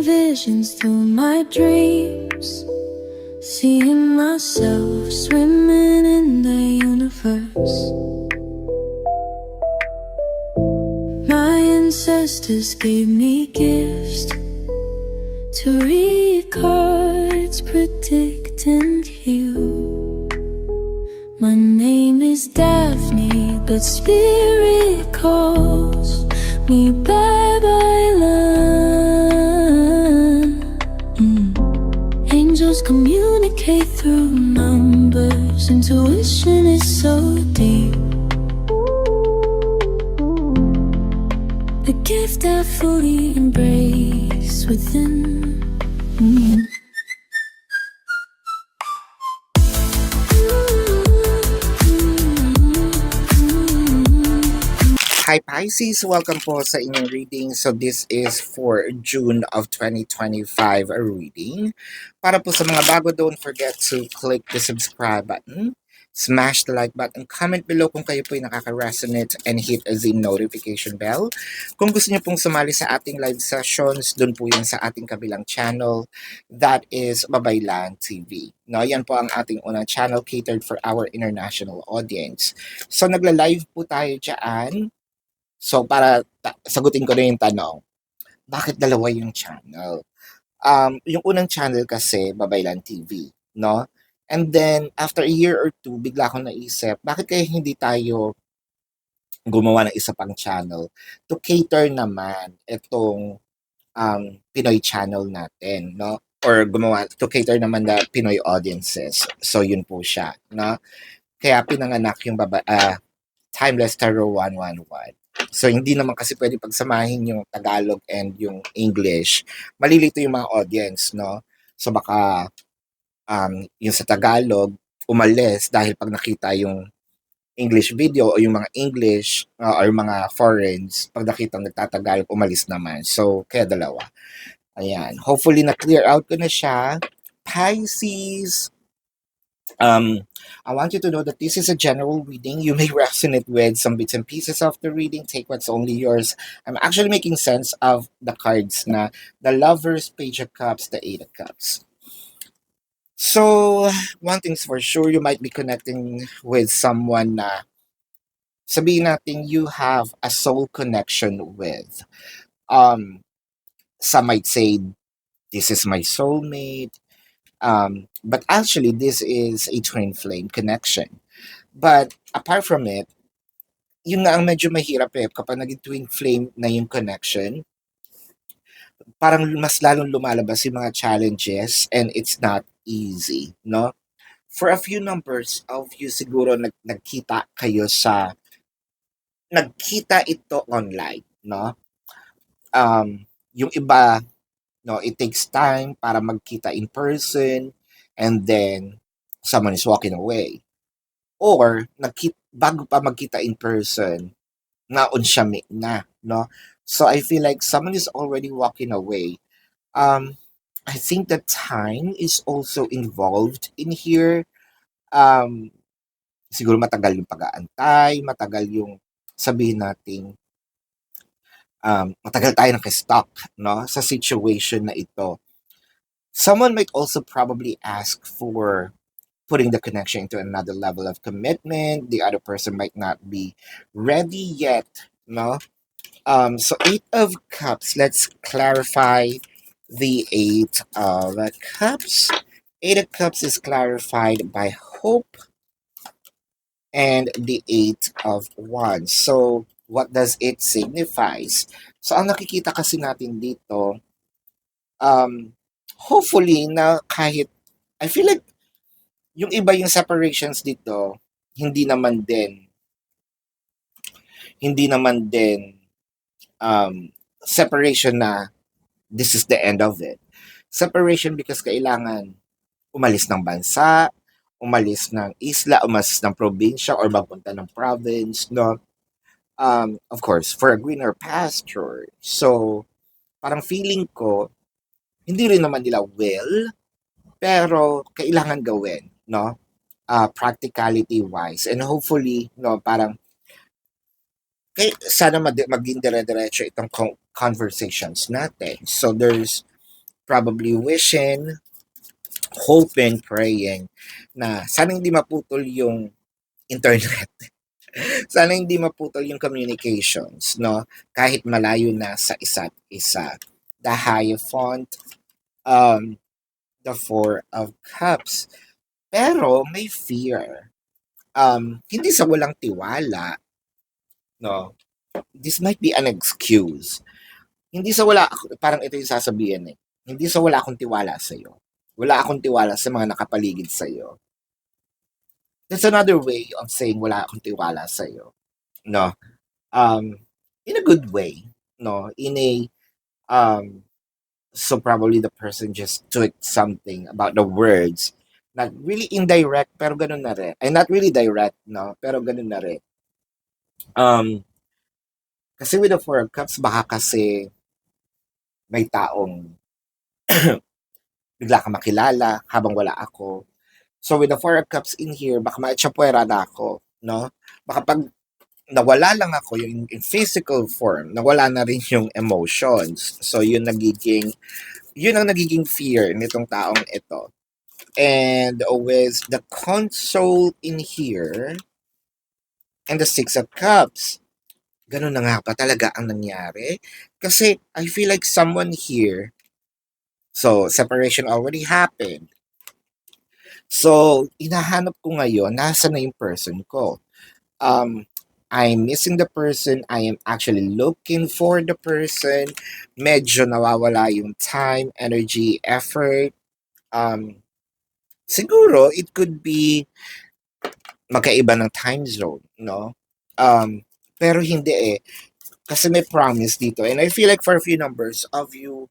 visions through my dreams, seeing myself swimming in the universe. My ancestors gave me gifts to read cards, predict and heal. My name is Daphne, but spirit calls me Babylon. Angels communicate through numbers. Intuition is so deep. The gift I fully embrace within. Hi Pisces! Welcome po sa inyong reading. So this is for June of 2025 reading. Para po sa mga bago, don't forget to click the subscribe button, smash the like button, comment below kung kayo po ay nakaka-resonate, and hit the notification bell. Kung gusto niyo pong sumali sa ating live sessions, dun po yun sa ating kabilang channel, that is Babaylan TV. No, yan po ang ating unang channel catered for our international audience. So nagla-live po tayo dyan. So, para sagutin ko na yung tanong, bakit dalawa yung channel? Yung unang channel kasi, Babaylan TV, no? And then, after a year or two, bigla akong naisip, bakit kaya hindi tayo gumawa ng isa pang channel to cater naman itong Pinoy channel natin, no? Or gumawa to cater naman the Pinoy audiences. So, yun po siya, no? Kaya pinanganak yung Timeless Tarot 111. So, hindi naman kasi pwede pagsamahin yung Tagalog and yung English. Malilito yung mga audience, no? So, baka yung sa Tagalog, umalis dahil pag nakita yung English video o yung mga English or mga foreigns, pag nakita nagtatagalog, umalis naman. So, kaya dalawa. Ayan. Hopefully, na-clear out ko na siya. Pisces! I want you to know that this is a general reading. You may resonate with some bits and pieces of the reading. Take what's only yours. I'm actually making sense of the cards na the Lovers, Page of Cups, the Eight of Cups. So, one thing's for sure, you might be connecting with someone na sabihin natin you have a soul connection with. Some might say, this is my soulmate. But actually, this is a twin flame connection. But apart from it, yun nga ang medyo mahirap kapag naging twin flame na yung connection, parang mas lalong lumalabas yung mga challenges and it's not easy, no? For a few numbers of you siguro nagkita ito online, no? Yung iba, no, it takes time para magkita in person and then someone is walking away. Or bago pa magkita in person, naon siya na, no? So I feel like someone is already walking away. I think that time is also involved in here. Siguro matagal yung pag-aantay, matagal yung sabihin nating matagal tayo naka-stuck, no, sa situation na ito. Someone might also probably ask for putting the connection into another level of commitment. The other person might not be ready yet, no? So Eight of Cups, let's clarify the Eight of Cups. Eight of Cups is clarified by hope and the Eight of Wands. So, what does it signifies? So, ang nakikita kasi natin dito, hopefully na kahit, I feel like, yung iba yung separations dito, hindi naman din separation na this is the end of it. Separation because kailangan umalis ng bansa, umalis ng isla, umalis ng probinsya, or magpunta ng province, no? Of course, for a greener pasture. So, parang feeling ko, hindi rin naman nila will, pero kailangan gawin, no? Practicality-wise. And hopefully, no, parang sana maging dire-diretso itong conversations natin. So, there's probably wishing, hoping, praying na sana hindi maputol yung internet. Sana hindi maputol yung communications, no? Kahit malayo na sa isa't isa. The Hierophant, um, the Four of Cups. Pero may fear. Hindi sa walang tiwala, no? This might be an excuse. Hindi sa wala, parang ito yung sasabihin eh. Hindi sa wala akong tiwala sa'yo. Wala akong tiwala sa mga nakapaligid sa'yo. That's another way of saying wala akong tiwala sa'yo. No? Um, in a good way. No? In a, um, so probably the person just took something about the words. Not really indirect, pero ganun na rin. Ay, not really direct, no? Pero ganun na rin. Kasi with the Four of Cups, baka kasi may taong bigla ka makilala habang wala ako. So with the Four of Cups in here, baka maitsapwera na ako, no? Baka pag nawala lang ako yung in physical form, nawala na rin yung emotions. So yun ang nagiging fear nitong taong ito. And with the console in here and the Six of Cups, ganun na nga pa talaga ang nangyari. Kasi I feel like someone here, so separation already happened. So, hinahanap ko ngayon, nasa na yung person ko. I'm missing the person. I am actually looking for the person. Medyo nawawala yung time, energy, effort. Siguro, it could be magkaiba ng time zone, no? Pero hindi eh. Kasi may promise dito. And I feel like for a few numbers of you,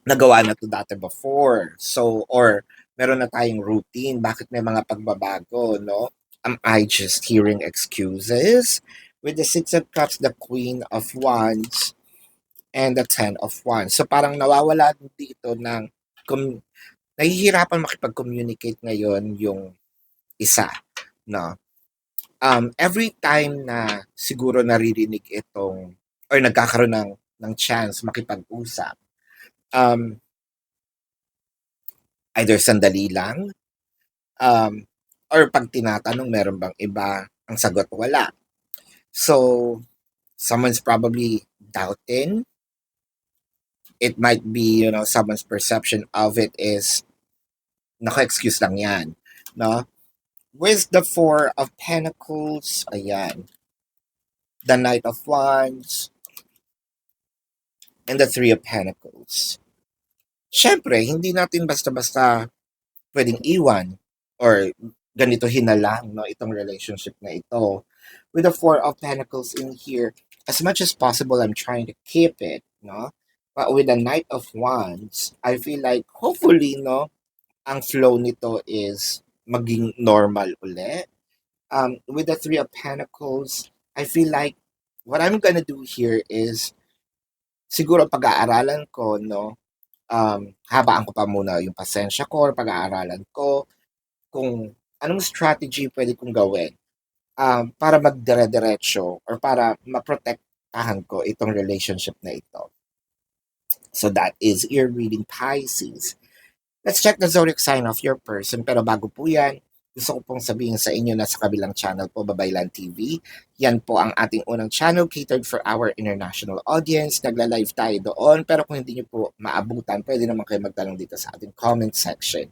nagawa na to dati before. So, or meron na tayong routine. Bakit may mga pagbabago, no? Am I just hearing excuses? With the Six of Cups, the Queen of Wands, and the Ten of Wands. So, parang nawawala dito ng nahihirapan makipag-communicate ngayon yung isa, no? Every time na siguro naririnig itong or nagkakaroon ng chance makipag-usap, either sandali lang, or pag tinatanong meron bang iba, ang sagot wala. So, someone's probably doubting. It might be, someone's perception of it is, naka-excuse lang yan, no? With the Four of Pentacles, ayan, the Knight of Wands, and the Three of Pentacles. Siyempre, hindi natin basta-basta pwedeng iwan or ganitohin na lang, no, itong relationship na ito. With the Four of Pentacles in here, as much as possible, I'm trying to keep it, no? But with the Knight of Wands, I feel like hopefully, no, ang flow nito is maging normal uli. With the Three of Pentacles, I feel like what I'm gonna do here is siguro pag-aaralan ko, no, habaan ko pa muna yung pasensya ko or pag-aaralan ko kung anong strategy pwede kong gawin para magdire-diretso or para maprotektahan ko itong relationship na ito. So that is ear reading Pisces. Let's check the zodiac sign of your person. Pero bago po yan, gusto ko pong sabihin sa inyo na sa kabilang channel po, Babaylan TV. Yan po ang ating unang channel catered for our international audience. Nagla-live tayo doon. Pero kung hindi nyo po maabutan, pwede naman kayo magtanong dito sa ating comment section.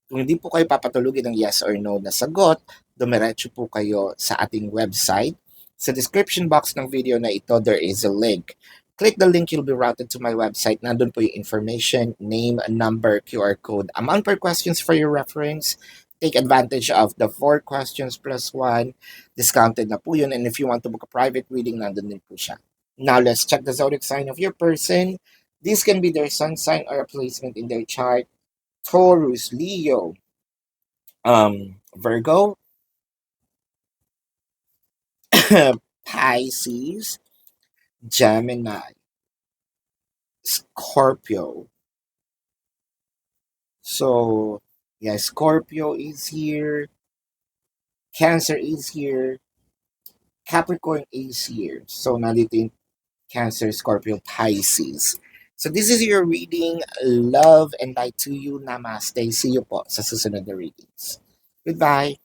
Kung hindi po kayo papatulugin ng yes or no na sagot, dumiretso po kayo sa ating website. Sa description box ng video na ito, there is a link. Click the link, you'll be routed to my website. Nandun po yung information, name, number, QR code, amount per questions for your reference. Take advantage of the 4 questions plus 1. Discounted na po yun. And if you want to book a private reading, nandun din po siya. Now, let's check the zodiac sign of your person. This can be their sun sign or a placement in their chart. Taurus, Leo, Virgo, Pisces, Gemini, Scorpio. So, yeah, Scorpio is here. Cancer is here. Capricorn is here. So, nandito yung Cancer, Scorpio, Pisces. So this is your reading. Love and light to you. Namaste. See you po sa susunod na readings. Goodbye.